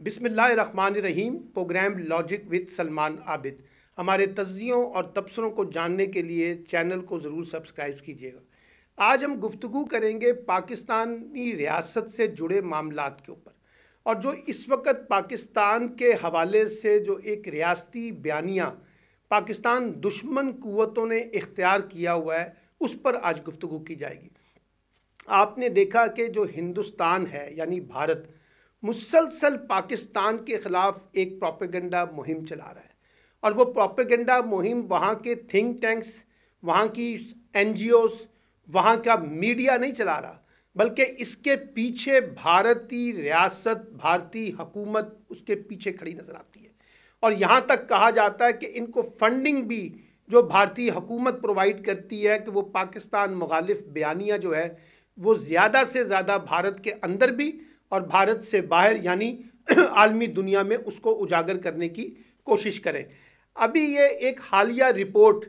बिस्मिल्लाहिर्रहमानिर्रहीम। Program logic with Salman Abid. हमारे तज्ज़ियों और तबसरों को जानने के लिए चैनल को ज़रूर सब्सक्राइब कीजिएगा। आज हम गुफ्तगू करेंगे पाकिस्तानी रियासत से जुड़े मामलात के ऊपर, और जो इस वक्त पाकिस्तान के हवाले से जो एक रियासती बयानिया पाकिस्तान दुश्मन कुव्वतों ने इख्तियार किया हुआ है, उस पर आज गुफ्तगू की जाएगी। आपने देखा कि जो हिंदुस्तान है यानी भारत मुसलसल पाकिस्तान के ख़िलाफ़ एक प्रोपेगेंडा मुहिम चला रहा है, और वो प्रोपेगेंडा मुहिम वहाँ के थिंक टैंक्स, वहाँ की NGOs, वहाँ का मीडिया नहीं चला रहा, बल्कि इसके पीछे भारतीय रियासत, भारतीय हुकूमत उसके पीछे खड़ी नज़र आती है। और यहाँ तक कहा जाता है कि इनको फंडिंग भी जो भारतीय हुकूमत प्रोवाइड करती है कि वो पाकिस्तान मुखालिफ बयानिया जो है वो ज़्यादा से ज़्यादा भारत के अंदर भी और भारत से बाहर यानी आलमी दुनिया में उसको उजागर करने की कोशिश करें। अभी ये एक हालिया रिपोर्ट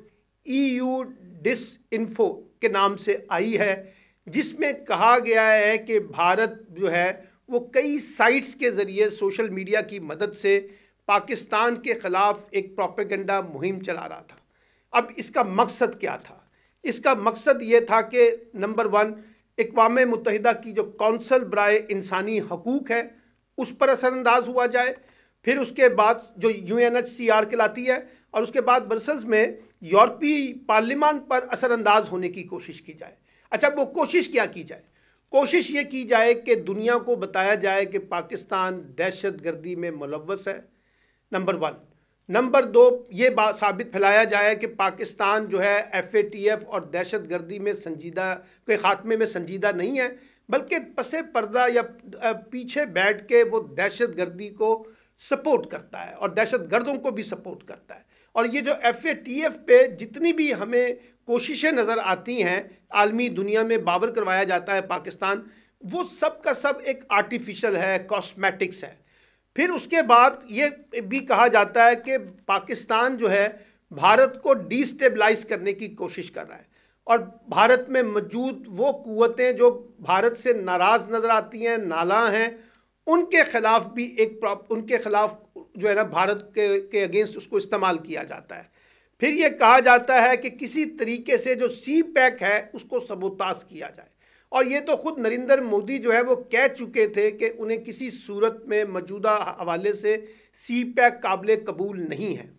EU डिसइंफो के नाम से आई है, जिसमें कहा गया है कि भारत जो है वो कई साइट्स के ज़रिए सोशल मीडिया की मदद से पाकिस्तान के ख़िलाफ़ एक प्रोपेगेंडा मुहिम चला रहा था। अब इसका मकसद क्या था? इसका मकसद ये था कि नंबर 1, अक़वाम मुत्तहिदा की जो कौंसल बराए इंसानी हकूक़ है उस पर असरअंदाज हुआ जाए, फिर उसके बाद जो UNHCR कहलाती है, और उसके बाद ब्रसल्स में यूरोपीय पार्लियामान पर असरअंदाज होने की कोशिश की जाए। अच्छा, वो कोशिश क्या की जाए? कोशिश ये की जाए कि दुनिया को बताया जाए कि पाकिस्तान दहशत गर्दी में मुलव्वस है, नंबर 1। नंबर 2, ये बात साबित फैलाया जाए कि पाकिस्तान जो है FATF और दहशत गर्दी में संजीदा के ख़ात्मे में संजीदा नहीं है, बल्कि पसे पर्दा या पीछे बैठ के वो दहशत गर्दी को सपोर्ट करता है और दहशत गर्दों को भी सपोर्ट करता है। और ये जो FATF पे जितनी भी हमें कोशिशें नज़र आती हैं, आलमी दुनिया में बावर करवाया जाता है पाकिस्तान, वो सब का सब एक आर्टिफिशियल है, कॉस्मेटिक्स है। फिर उसके बाद ये भी कहा जाता है कि पाकिस्तान जो है भारत को डिस्टेबलाइज करने की कोशिश कर रहा है, और भारत में मौजूद वो कुव्वतें जो भारत से नाराज़ नज़र आती हैं, नाला हैं, उनके ख़िलाफ़ भी उनके ख़िलाफ़ जो है ना भारत के अगेंस्ट उसको इस्तेमाल किया जाता है। फिर ये कहा जाता है कि किसी तरीके से जो CPEC है उसको सबोताज किया जाए, और ये तो ख़ुद नरेंद्र मोदी जो है वो कह चुके थे कि उन्हें किसी सूरत में मौजूदा हवाले से CPEC काबिल कबूल नहीं है।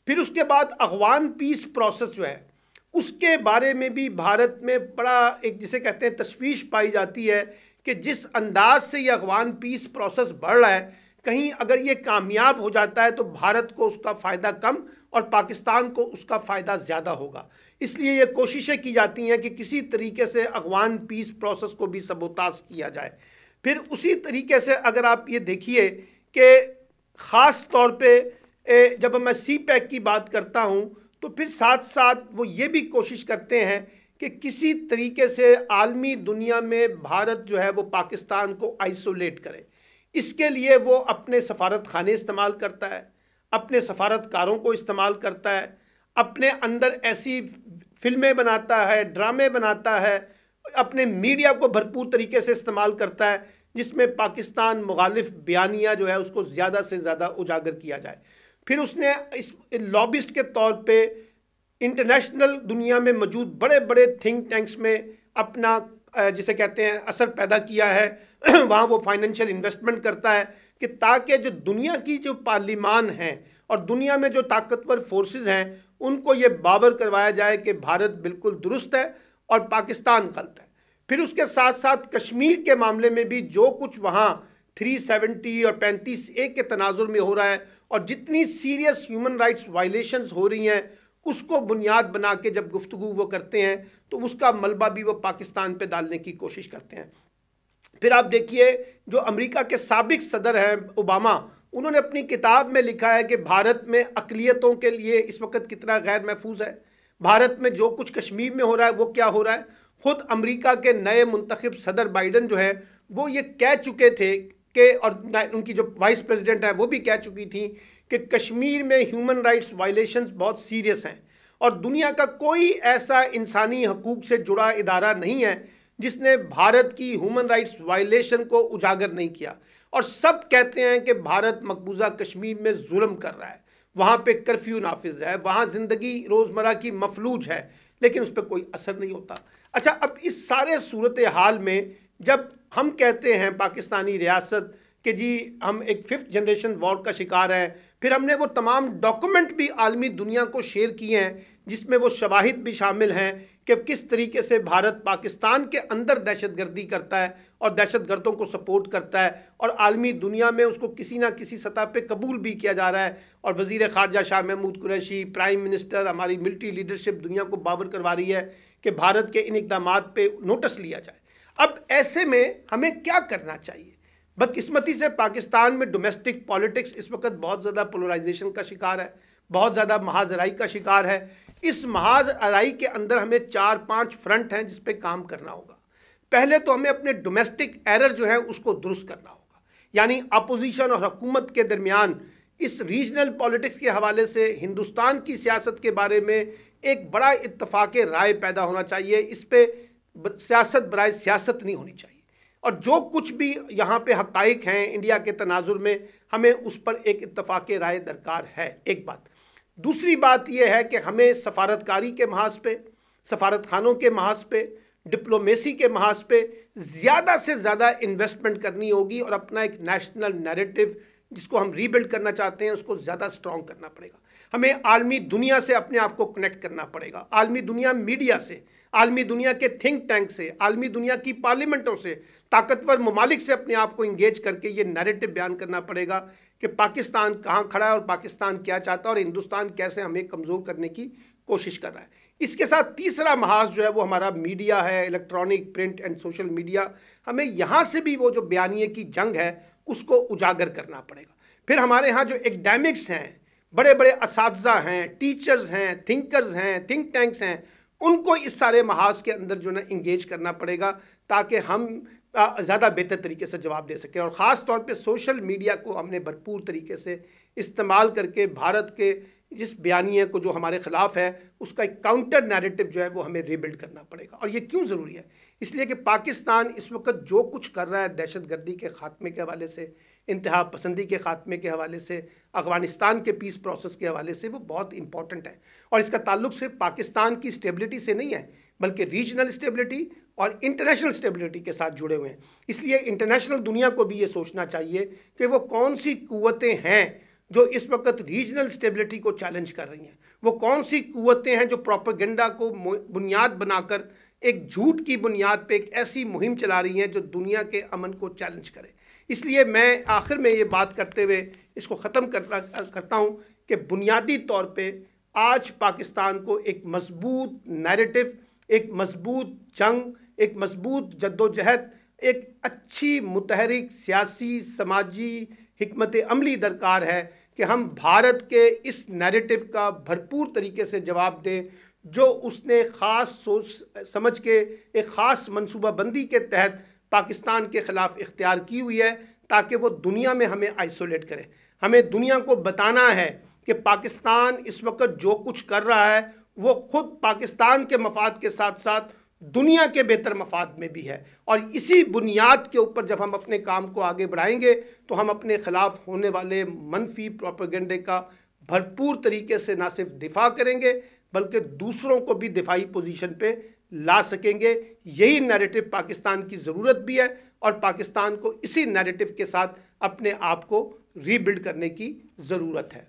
फिर उसके बाद अफ़गान पीस प्रोसेस जो है उसके बारे में भी भारत में बड़ा एक जिसे कहते हैं तशवीश पाई जाती है कि जिस अंदाज से ये अफ़गान पीस प्रोसेस बढ़ रहा है, कहीं अगर ये कामयाब हो जाता है तो भारत को उसका फ़ायदा कम और पाकिस्तान को उसका फ़ायदा ज़्यादा होगा। इसलिए ये कोशिशें की जाती हैं कि किसी तरीके से अफ़गान पीस प्रोसेस को भी सबोताज किया जाए। फिर उसी तरीके से अगर आप ये देखिए कि ख़ास तौर पे जब मैं CPEC की बात करता हूँ तो फिर साथ साथ वो ये भी कोशिश करते हैं कि किसी तरीके से आलमी दुनिया में भारत जो है वो पाकिस्तान को आइसोलेट करे। इसके लिए वो अपने सफारत खाने इस्तेमाल करता है, अपने सफारतकारों को इस्तेमाल करता है, अपने अंदर ऐसी फिल्में बनाता है, ड्रामे बनाता है, अपने मीडिया को भरपूर तरीके से इस्तेमाल करता है जिसमें पाकिस्तान मुखालिफ बयानिया जो है उसको ज़्यादा से ज़्यादा उजागर किया जाए। फिर उसने इस लॉबिस्ट के तौर पे इंटरनेशनल दुनिया में मौजूद बड़े बड़े थिंक टैंक्स में अपना जिसे कहते हैं असर पैदा किया है। वहाँ वो फाइनेंशियल इन्वेस्टमेंट करता है कि ताकि जो दुनिया की जो पार्लिमान हैं और दुनिया में जो ताकतवर फोर्सेस हैं उनको ये बावर करवाया जाए कि भारत बिल्कुल दुरुस्त है और पाकिस्तान गलत है। फिर उसके साथ साथ कश्मीर के मामले में भी जो कुछ वहाँ 370 और 35A के तनाजुर में हो रहा है और जितनी सीरियस ह्यूमन राइट्स वायलेशंस हो रही हैं उसको बुनियाद बना के जब गुफ्तगू वो करते हैं तो उसका मलबा भी वो पाकिस्तान पे डालने की कोशिश करते हैं। फिर आप देखिए जो अमेरिका के साबिक सदर हैं ओबामा, उन्होंने अपनी किताब में लिखा है कि भारत में अक़लियतों के लिए इस वक्त कितना गैर महफूज है, भारत में जो कुछ कश्मीर में हो रहा है वो क्या हो रहा है। ख़ुद अमेरिका के नए मुंतखब सदर बाइडन जो है वो ये कह चुके थे कि, और उनकी जो वाइस प्रेसिडेंट है वो भी कह चुकी थी कि कश्मीर में ह्यूमन राइट्स वायलेशंस बहुत सीरियस हैं, और दुनिया का कोई ऐसा इंसानी हकूक़ से जुड़ा इदारा नहीं है जिसने भारत की ह्यूमन राइट्स वायलेशन को उजागर नहीं किया। اور سب کہتے ہیں کہ بھارت مقبوضہ کشمیر میں ظلم کر رہا ہے، وہاں پہ کرفیو نافذ ہے، وہاں زندگی روزمرہ کی مفلوج ہے، لیکن اس پہ کوئی اثر نہیں ہوتا۔ اچھا، اب اس سارے صورتحال میں جب ہم کہتے ہیں پاکستانی ریاست کہ جی ہم ایک 5th جنریشن وار کا شکار ہیں، پھر ہم نے وہ تمام ڈاکومنٹ بھی عالمی دنیا کو شیئر کیے ہیں جس میں وہ شواہد بھی شامل ہیں کہ کس طریقے سے بھارت پاکستان کے اندر دہشت گردی کرتا ہے اور دہشت گردوں کو سپورٹ کرتا ہے، اور عالمی دنیا میں اس کو کسی نہ کسی سطح پہ قبول بھی کیا جا رہا ہے، اور وزیر خارجہ شاہ محمود قریشی، پرائم منسٹر، ہماری ملٹری لیڈرشپ دنیا کو باور کروا رہی ہے کہ بھارت کے ان اقدامات پہ نوٹس لیا جائے۔ اب ایسے میں ہمیں کیا کرنا چاہیے؟ بدقسمتی سے پاکستان میں ڈومیسٹک پالیٹکس اس وقت بہت زیادہ پولرائزیشن کا شکار ہے، بہت زیادہ محاذ آرائی کا شکار ہے۔ اس محاذ آرائی کے اندر ہمیں 4-5 فرنٹ ہیں جس پہ کام کرنا ہوگا۔ پہلے تو ہمیں اپنے ڈومیسٹک ایرر جو ہے اس کو درست کرنا ہوگا، یعنی اپوزیشن اور حکومت کے درمیان اس ریجنل پالیٹکس کے حوالے سے ہندوستان کی سیاست کے بارے میں ایک بڑا اتفاق رائے پیدا ہونا چاہیے۔ اس پہ سیاست برائے سیاست نہیں ہونی چاہیے، اور جو کچھ بھی یہاں پہ حقائق ہیں انڈیا کے تناظر میں، ہمیں اس پر ایک اتفاق رائے درکار ہے، ایک بات۔ دوسری بات یہ ہے کہ ہمیں سفارتکاری کے محاذ پہ، سفارت خانوں کے محاذ پہ، ڈپلومیسی کے محاذ پہ زیادہ سے زیادہ انویسٹمنٹ کرنی ہوگی، اور اپنا ایک نیشنل نیریٹو جس کو ہم ری بلڈ کرنا چاہتے ہیں اس کو زیادہ سٹرونگ کرنا پڑے گا۔ ہمیں عالمی دنیا سے اپنے آپ کو کنیکٹ کرنا پڑے گا، عالمی دنیا میڈیا سے، عالمی دنیا کے تھنک ٹینک سے، عالمی دنیا کی پارلیمنٹوں سے، طاقتور ممالک سے اپنے آپ کو انگیج کر کے یہ نیریٹو بیان کرنا پڑے گا کہ پاکستان کہاں کھڑا ہے اور پاکستان کیا چاہتا ہے اور ہندوستان کیسے ہمیں کمزور کرنے کی کوشش کر رہا ہے۔ اس کے ساتھ تیسرا محاذ جو ہے وہ ہمارا میڈیا ہے، electronic, print and social media. ہمیں یہاں سے بھی وہ جو بیانیے کی جنگ ہے اس کو اجاگر کرنا پڑے گا۔ پھر ہمارے ہاں جو ایکڈیمکس ہیں، بڑے بڑے اساتذہ ہیں، ٹیچرز ہیں، تھنکرز ہیں، تھنک ٹینکس ہیں، ان کو اس سارے محاذ کے اندر جو نا انگیج کرنا پڑے گا تاکہ ہم زیادہ بہتر طریقے سے جواب دے سکیں، اور خاص طور پہ سوشل میڈیا کو ہم نے بھرپور طریقے سے استعمال کر کے بھارت کے جس بیانیے کو جو ہمارے خلاف ہے اس کا ایک کاؤنٹر نیریٹو جو ہے وہ ہمیں ری بلڈ کرنا پڑے گا۔ اور یہ کیوں ضروری ہے؟ اس لیے کہ پاکستان اس وقت جو کچھ کر رہا ہے دہشت گردی کے خاتمے کے حوالے سے، انتہا پسندی کے خاتمے کے حوالے سے، افغانستان کے پیس پروسیس کے حوالے سے، وہ بہت امپورٹنٹ ہے، اور اس کا تعلق صرف پاکستان کی اسٹیبلٹی سے نہیں ہے بلکہ ریجنل اسٹیبلٹی اور انٹرنیشنل اسٹیبلٹی کے ساتھ جڑے ہوئے ہیں۔ اس لیے انٹرنیشنل دنیا کو بھی یہ سوچنا چاہیے کہ وہ کون سی قوتیں ہیں جو اس وقت ریجنل اسٹیبلٹی کو چیلنج کر رہی ہیں، وہ کون سی قوتیں ہیں جو پروپیگنڈا کو بنیاد بنا کر ایک جھوٹ کی بنیاد پہ ایک ایسی مہم چلا رہی ہیں جو دنیا کے امن کو چیلنج کرے۔ اس لیے میں آخر میں یہ بات کرتے ہوئے اس کو ختم کرتا ہوں کہ بنیادی طور پہ آج پاکستان کو ایک مضبوط نیریٹو، ایک مضبوط جنگ، ایک مضبوط جدوجہد، ایک اچھی متحرک سیاسی سماجی حکمت عملی درکار ہے کہ ہم بھارت کے اس نیریٹو کا بھرپور طریقے سے جواب دیں جو اس نے خاص سوچ سمجھ کے ایک خاص منصوبہ بندی کے تحت پاکستان کے خلاف اختیار کی ہوئی ہے، تاکہ وہ دنیا میں ہمیں آئسولیٹ کرے۔ ہمیں دنیا کو بتانا ہے کہ پاکستان اس وقت جو کچھ کر رہا ہے وہ خود پاکستان کے مفاد کے ساتھ ساتھ دنیا کے بہتر مفاد میں بھی ہے، اور اسی بنیاد کے اوپر جب ہم اپنے کام کو آگے بڑھائیں گے تو ہم اپنے خلاف ہونے والے منفی پروپیگنڈے کا بھرپور طریقے سے نہ صرف دفاع کریں گے بلکہ دوسروں کو بھی دفاعی پوزیشن پہ لا سکیں گے۔ یہی نیریٹو پاکستان کی ضرورت بھی ہے، اور پاکستان کو اسی نیریٹو کے ساتھ اپنے آپ کو ری بلڈ کرنے کی ضرورت ہے۔